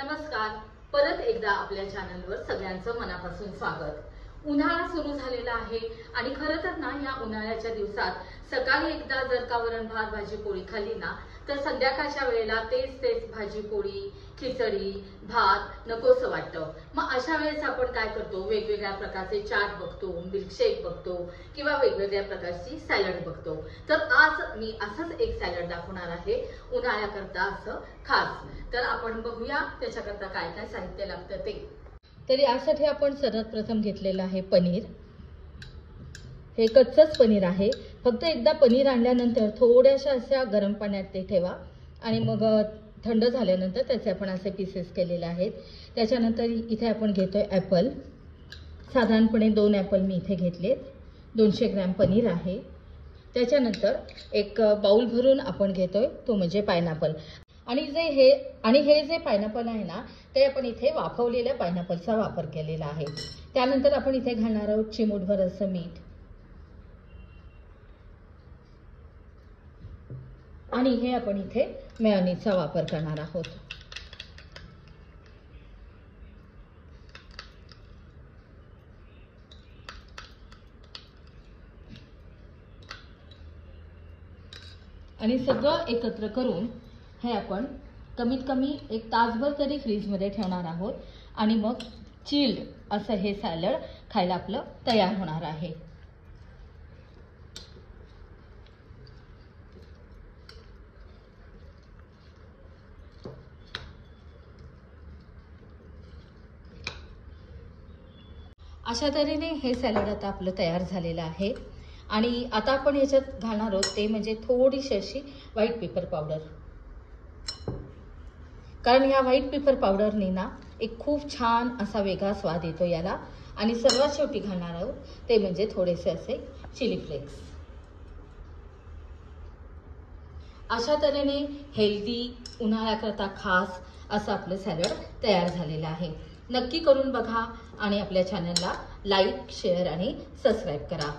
नमस्कार. परत एकदा आपल्या चॅनलवर सगळ्यांचं मनापासून स्वागत. उन्हाळा सुरू झालेला आहे आणि खरं तर ना या उन्हाळ्याच्या दिवसात सकाळी एकदा जर का वरण भात भाजी पोळी खाल्ली ना तर संध्याकाळच्या वेळेला तेच भाजी पोळी खिचडी भात नकोसं वाटतं. मग अशा वेळेस आपण काय करतो, वेगवेगळ्या प्रकारचे चाट बघतो, मिल्कशेक बघतो किंवा वेगवेगळ्या प्रकारची सॅलड बघतो. तर आज मी असंच एक सॅलड दाखवणार आहे उन्हाळ्याकरता असं खास. तर आपण बघूया त्याच्याकरता काय काय साहित्य लागतं ते. तर यासाठी आपण सर्वात प्रथम घेतलेलं आहे पनीर. हे कच्चंच पनीर आहे. फक्त एकदा पनीर आणल्यानंतर थोड्याशा अशा गरम पाण्यात ते ठेवा आणि मग थंड झाल्यानंतर त्याचे आपण असे पीसेस केलेले आहेत. त्याच्यानंतर इथे आपण घेतोय ॲपल. साधारणपणे 2 ॲपल मी इथे घेतलेत. 200 ग्रॅम पनीर आहे. त्याच्यानंतर एक बाउल भरून आपण घेतोय तो म्हणजे पायनॅपल. आणि हे जे पायनॅपल आहे ना ते आपण इथे वाफवलेल्या पायनॅपलचा वापर केलेला आहे. त्यानंतर आपण इथे घालणार आहोत चिमूटभर असं मीठ आणि हे आपण इथे मेयोनीजचा वापर करणार आहोत. आणि सगळं एकत्र करून हे आपण कमीत कमी 1 तासभर तरी फ्रीजमध्ये ठेवणार आहोत आणि मग चिल्ड असं हे सॅलड खायला आपलं तयार होणार आहे. अशा तऱ्हेने हे सॅलड आता आपलं तयार झालेलं आहे. आणि आता आपण याच्यात घालणार आहोत ते म्हणजे थोडीशी अशी व्हाईट पेपर पावडर. कारण ह्या व्हाईट पेपर पावडरने ना एक खूप छान असा वेगळा स्वाद येतो याला. आणि सर्वात शेवटी घालणार आहोत ते म्हणजे थोडेसे असे चिली फ्लेक्स. अशा तऱ्हेने हेल्दी उन्हाळ्याकरता खास असं आपलं सॅलड तयार झालेलं आहे. नक्की करून बघा आणि आपल्या चॅनलला लाईक शेअर आणि सबस्क्राईब करा.